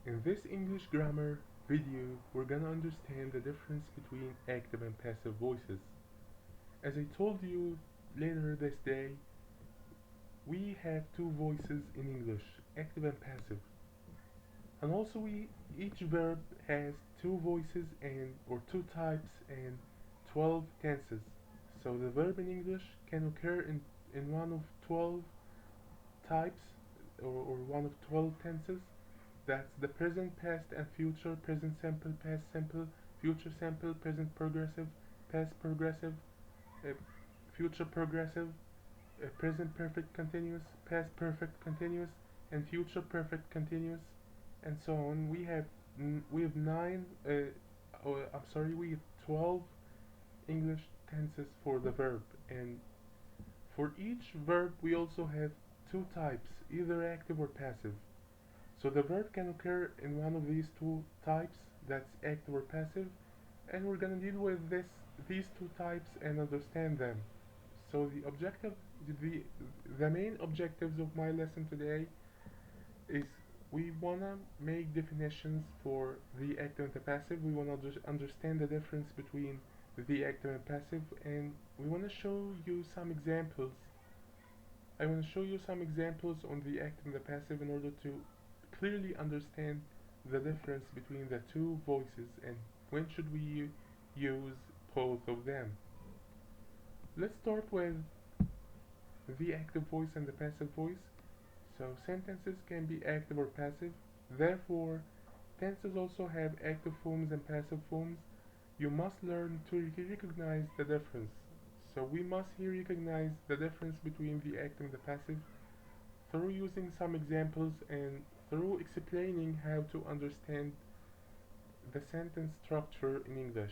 In this English grammar video, we're gonna understand the difference between active and passive voices. As I told you later this day, we have two voices in English, active and passive. And also each verb has two voices and or two types and 12 tenses. So the verb in English can occur in one of 12 types or one of 12 tenses. That's the present, past, and future, present simple, past simple, future simple, present progressive, past progressive, uh, future progressive, present perfect continuous, past perfect continuous, and future perfect continuous, and so on. We have we have 12 English tenses for the verb, and for each verb we also have two types, either active or passive. So the verb can occur in one of these two types, that's active or passive, and we're gonna deal with these two types and understand them. So the the main objectives of my lesson today is we wanna make definitions for the active and the passive. We wanna understand the difference between the active and passive, and we wanna show you some examples. I want to show you some examples on the active and the passive in order to clearly understand the difference between the two voices and when should we use both of them. Let's start with the active voice and the passive voice. So sentences can be active or passive. Therefore, tenses also have active forms and passive forms. You must learn to recognize the difference. So we must here recognize the difference between the active and the passive through using some examples and through explaining how to understand the sentence structure in English.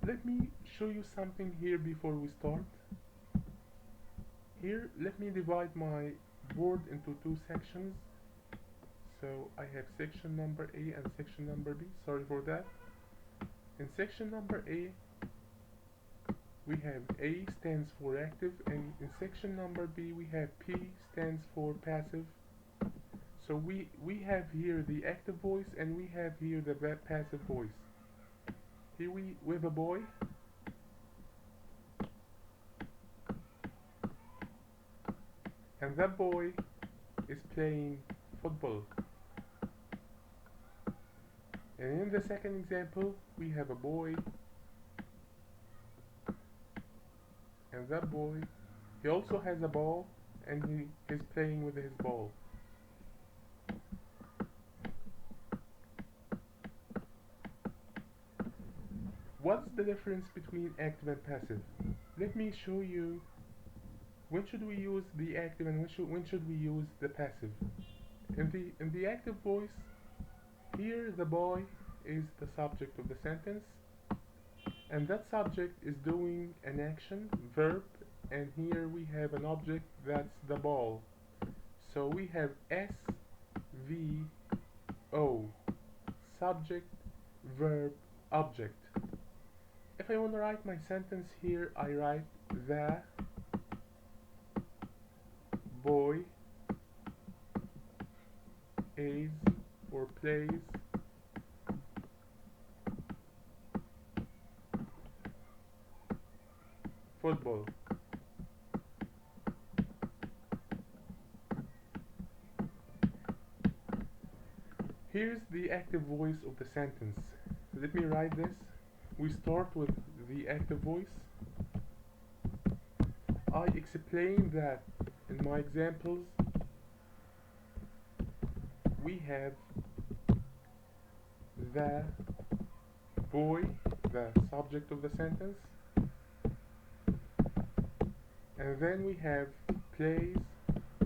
Let me show you something here before we start. Here, let me divide my board into two sections. So I have section number A and section number B. Sorry for that. In section number A, we have A stands for active, and in section number B we have P stands for passive. So we have here the active voice and we have here the passive voice. Here we have a boy, and that boy is playing football. And in the second example we have a boy, and that boy, he also has a ball and he is playing with his ball. What's the difference between active and passive? Let me show you when should we use the active and when should we use the passive. In the active voice, here the boy is the subject of the sentence, and that subject is doing an action, verb, and here we have an object, that's the ball. So we have SVO, subject, verb, object. If I want to write my sentence here, I write the boy is or plays football. Here's the active voice of the sentence. Let me write this. We start with the active voice. I explain that in my examples we have the boy, the subject of the sentence, and then we have plays,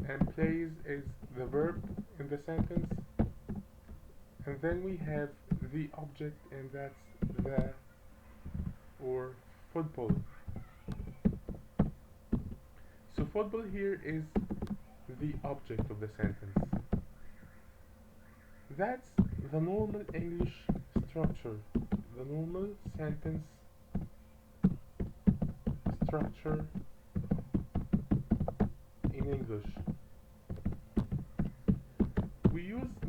and plays is the verb in the sentence, and then we have the object, and that's the or football. So football here is the object of the sentence. That's the normal English structure, the normal sentence structure in English.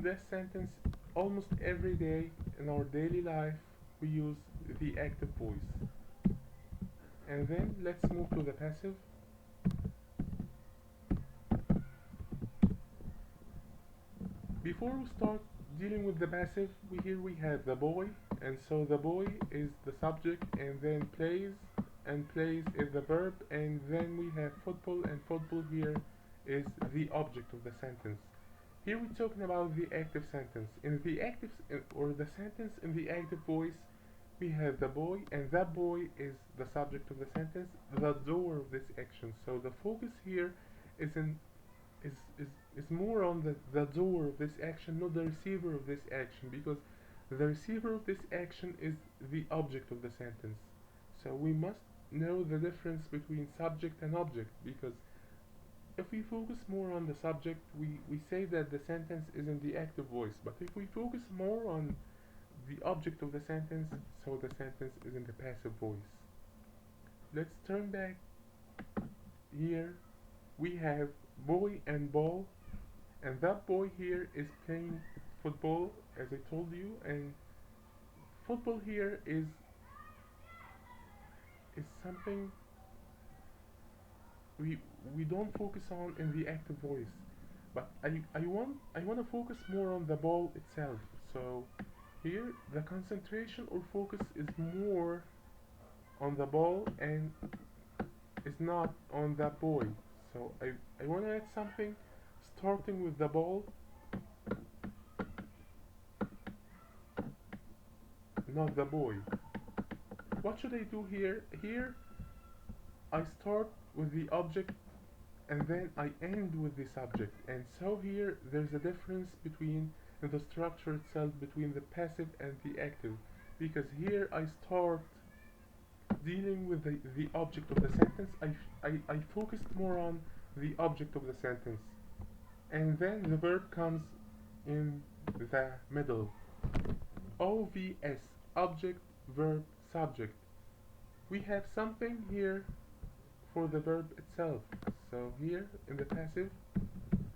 this sentence, almost every day in our daily life we use the active voice. And then let's move to the passive. Before we start dealing with the passive, we have the boy, and so the boy is the subject, and then plays, and plays is the verb, and then we have football, and football here is the object of the sentence. Here we're talking about the active sentence. In the active or the sentence in the active voice, we have the boy, and that boy is the subject of the sentence, the doer of this action. So the focus here is in is is, is more on the doer of this action, not the receiver of this action, because the receiver of this action is the object of the sentence. So we must know the difference between subject and object, because if we focus more on the subject, we say that the sentence is in the active voice, but if we focus more on the object of the sentence, so the sentence is in the passive voice. Let's turn back here. We have boy and ball, and that boy here is playing football, as I told you, and football here is something we don't focus on in the active voice, but I want to focus more on the ball itself. So here the concentration or focus is more on the ball and is not on the boy. So I want to add something starting with the ball, not the boy. What should I do here? Here I start with the object and then I end with the subject. And so here there's a difference between in the structure itself between the passive and the active, because here I start dealing with the object of the sentence. I focused more on the object of the sentence, and then the verb comes in the middle. OVS, object, verb, subject. We have something here for the verb itself. So here in the passive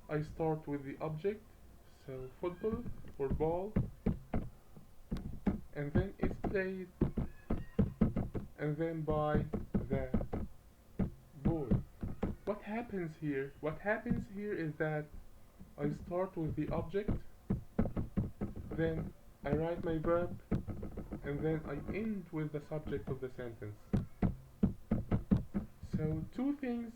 I start with the object, so football or ball, and then it's played, and then by the boy. What happens here? What happens here is that I start with the object, then I write my verb, and then I end with the subject of the sentence. So two things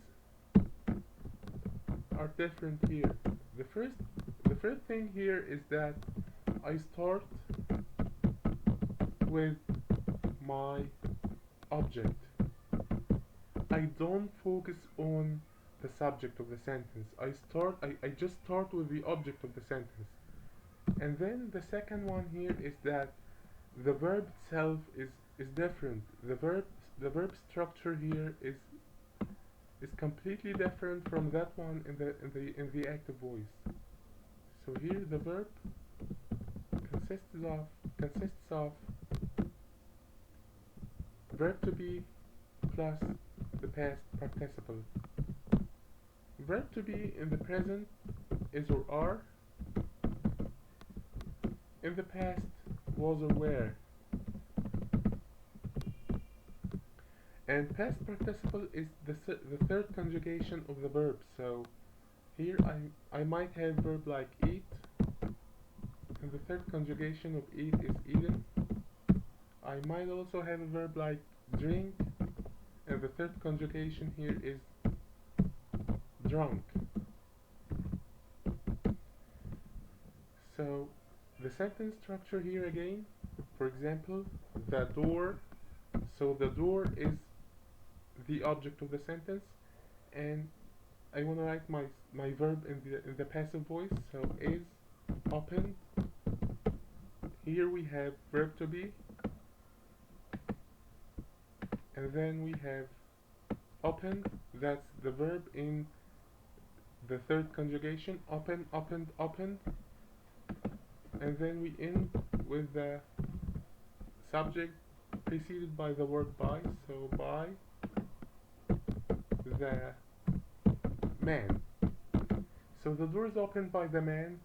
are different here. The first thing here is that I start with my object. I don't focus on the subject of the sentence. I just start with the object of the sentence. And then the second one here is that the verb itself is different. The verb structure here is completely different from that one in the active voice. So here the verb consists of verb to be plus the past participle. Verb to be in the present is or are. In the past was or were. And past participle is the third conjugation of the verb. So here I might have verb like eat, and the third conjugation of eat is eaten. I might also have a verb like drink, and the third conjugation here is drunk. So the sentence structure here again, for example, the door. So the door is the object of the sentence, and I want to write my verb in the passive voice. So is opened. Here we have verb to be, and then we have opened. That's the verb in the third conjugation. Open, opened, opened, and then we end with the subject preceded by the word by. So by the man. So the door is opened by the man.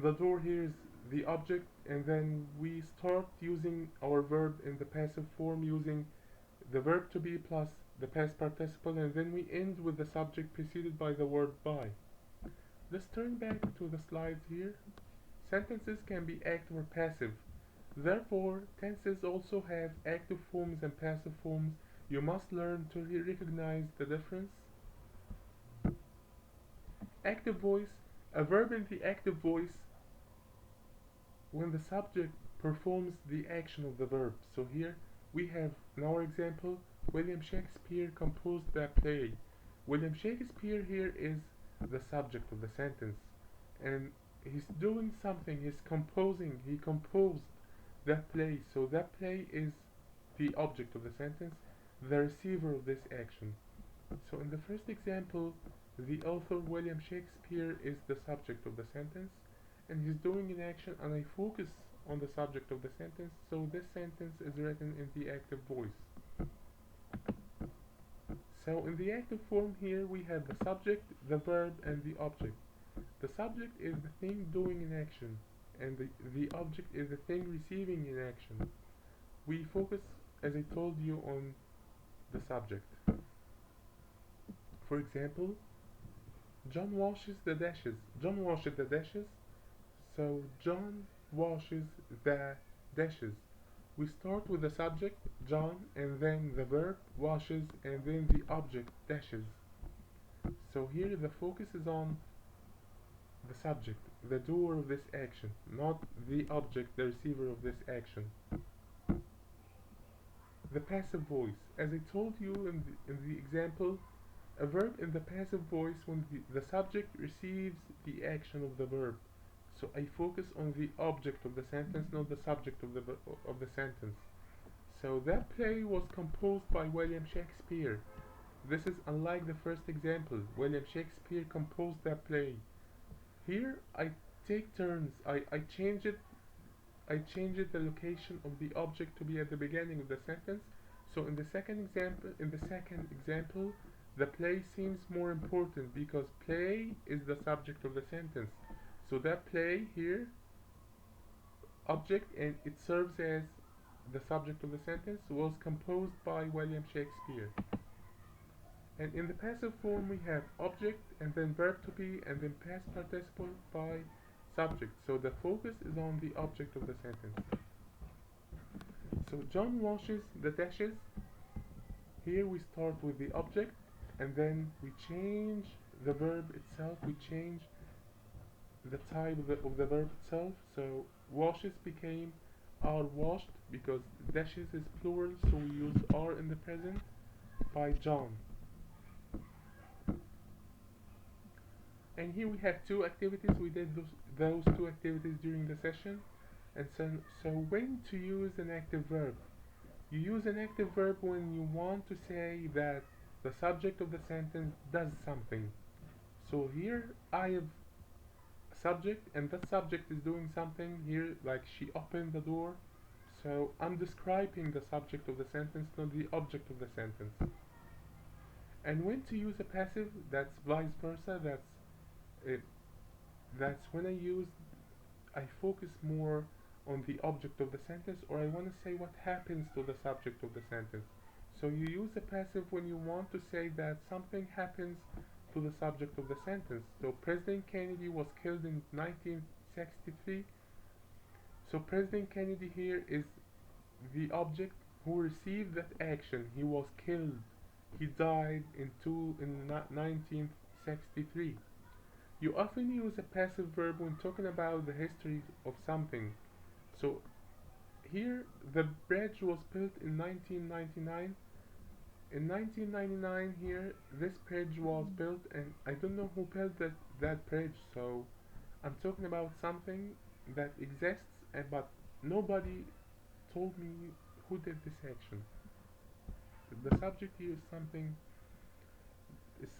the door here is the object, and then we start using our verb in the passive form using the verb to be plus the past participle, and then we end with the subject preceded by the word by. Let's turn back to the slides here. Sentences can be active or passive. Therefore, tenses also have active forms and passive forms. You must learn to recognize the difference. Active voice. A verb in the active voice when the subject performs the action of the verb. So here we have in our example, William Shakespeare composed that play. William Shakespeare here is the subject of the sentence, and he's doing something, he's composing, he composed that play, so that play is the object of the sentence, the receiver of this action. So in the first example, the author William Shakespeare is the subject of the sentence, and he's doing an action, and I focus on the subject of the sentence, so this sentence is written in the active voice. So in the active form here we have the subject, the verb, and the object. The subject is the thing doing an action, and the object is the thing receiving an action. We focus, as I told you, on the subject. For example, John washes the dishes. John washes the dishes. So John washes the dishes. We start with the subject, John, and then the verb, washes, and then the object, dishes. So here the focus is on the subject, the doer of this action, not the object, the receiver of this action. The passive voice. As I told you in the example, a verb in the passive voice when the subject receives the action of the verb. So I focus on the object of the sentence, not the subject of the sentence. So that play was composed by William Shakespeare. This is unlike the first example. William Shakespeare composed that play. Here I take turns. I change it. I change the location of the object to be at the beginning of the sentence. So in the second example, the play seems more important because play is the subject of the sentence. So that play here, object, and it serves as the subject of the sentence, was composed by William Shakespeare. And in the passive form we have object and then verb to be and then past participle by subject. So the focus is on the object of the sentence. So John washes the dishes. Here we start with the object and then we change the verb itself. We change the type of the verb itself. So washes became are washed because dishes is plural, so we use are in the present by John. And here we have two activities. We did those two activities during the session. And so when to use an active verb? You use an active verb when you want to say that the subject of the sentence does something. So here I have a subject and that subject is doing something here, like she opened the door. So I'm describing the subject of the sentence, not the object of the sentence. And when to use a passive, that's vice versa. That's when I focus more on the object of the sentence, or I want to say what happens to the subject of the sentence. So you use a passive when you want to say that something happens to the subject of the sentence. So President Kennedy was killed in 1963. So President Kennedy here is the object who received that action. He was killed. He died in 1963. You often use a passive verb when talking about the history of something. So here the bridge was built in 1999. In 1999 here this bridge was built, and I don't know who built that bridge. So I'm talking about something that exists, but nobody told me who did this action. The subject here is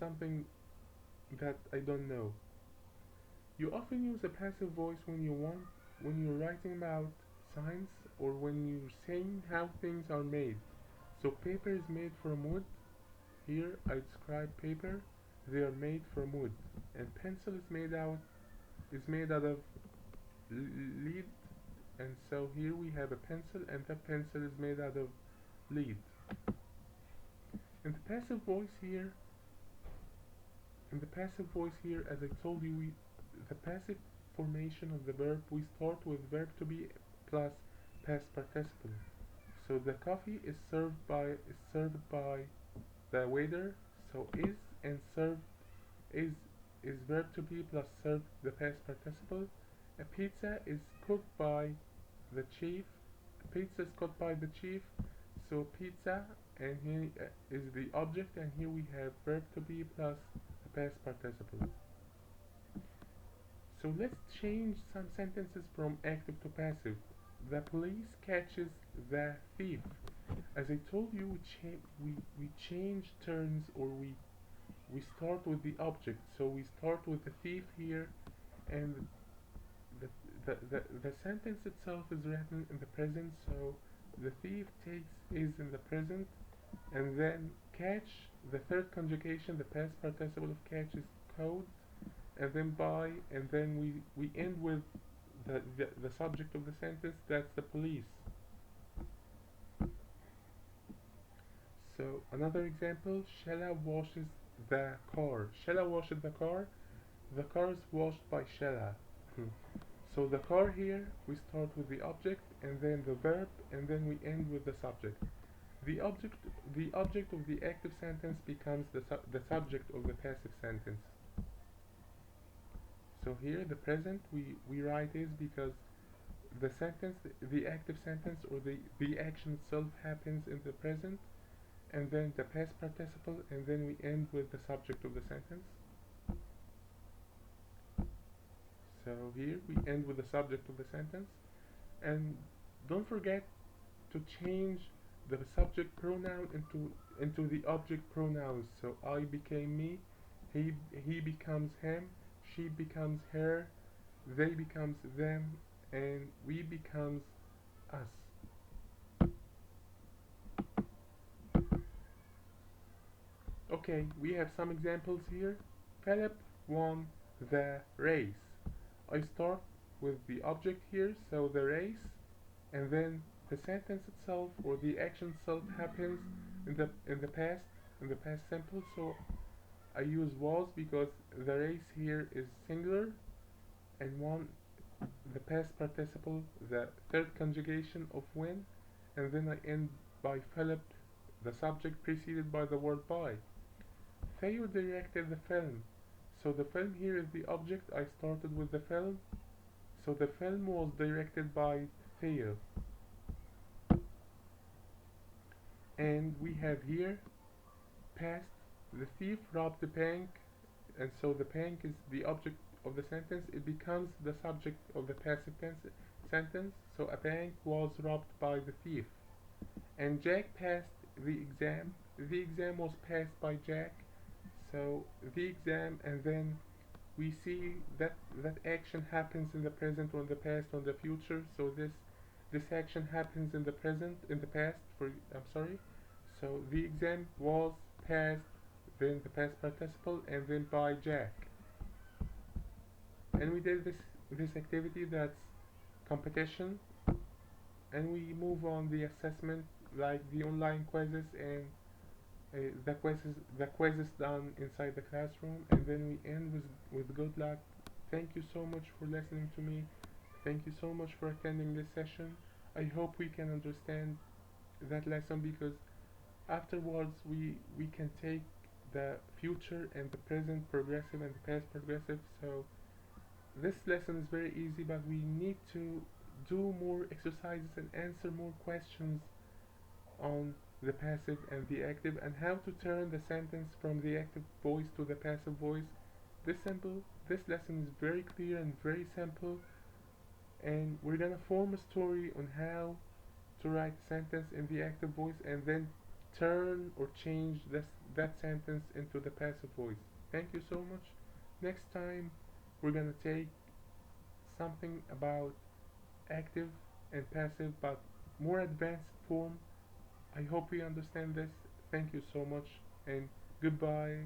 something that I don't know. You often use a passive voice when you're writing about science or when you're saying how things are made. So paper is made from wood. Here I describe paper. They are made from wood. And pencil is made out of lead, and so here we have a pencil, and that pencil is made out of lead. In the passive voice here, as I told you, the passive formation of the verb, we start with verb to be plus past participle. So the coffee is served by the waiter. So is and served is verb to be plus served the past participle. A pizza is cooked by the chief. A pizza is cooked by the chief. So pizza, and here is the object, and here we have verb to be plus the past participle. So let's change some sentences from active to passive. The police catches the thief. As I told you, we change turns, or we start with the object. So we start with the thief here, and the, the sentence itself is written in the present. So the thief takes is in the present, and then catch, the third conjugation, the past participle of catch is code, and then by, and then we end with the subject of the sentence, that's the police. So another example, Shella washes the car. Shella washes the car. The car is washed by Shella. So the car here, we start with the object, and then the verb, and then we end with the subject. The object of the active sentence becomes the subject of the passive sentence. So here the present we write is because the sentence, the active sentence, or the action itself happens in the present, and then the past participle, and then we end with the subject of the sentence. So here we end with the subject of the sentence, and don't forget to change the subject pronoun into the object pronouns. So I became me, he becomes him, she becomes her, they becomes them, and we becomes us. Okay, we have some examples here. Philip won the race. I start with the object here, so the race, and then the sentence itself, or the action itself, happens in the past simple. So I use was because the race here is singular, and won, the past participle, the third conjugation of win, and then I end by Philip, the subject preceded by the word by. Theo directed the film. So the film here is the object. I started with the film. So the film was directed by Theo. And we have here past, the thief robbed the bank, and so the bank is the object of the sentence. It becomes the subject of the passive sentence. So a bank was robbed by the thief. And Jack passed the exam. The exam was passed by Jack. So the exam, and then we see that action happens in the present, or in the past, or in the future. So this action happens in the present, in the past. So the exam was passed, then the past participle, and then by Jack. And we did this activity, that's competition, and we move on the assessment, like the online quizzes, and the quizzes done inside the classroom, and then we end with good luck. Thank you so much for listening to me. Thank you so much for attending this session. I hope we can understand that lesson, because afterwards we can take the future and the present progressive and the past progressive. So this lesson is very easy, but we need to do more exercises and answer more questions on the passive and the active, and how to turn the sentence from the active voice to the passive voice. This lesson is very clear and very simple, and we're gonna form a story on how to write a sentence in the active voice, and then turn or change that sentence into the passive voice. Thank you so much. Next time we're gonna take something about active and passive, but more advanced form. I hope you understand this. Thank you so much, and goodbye.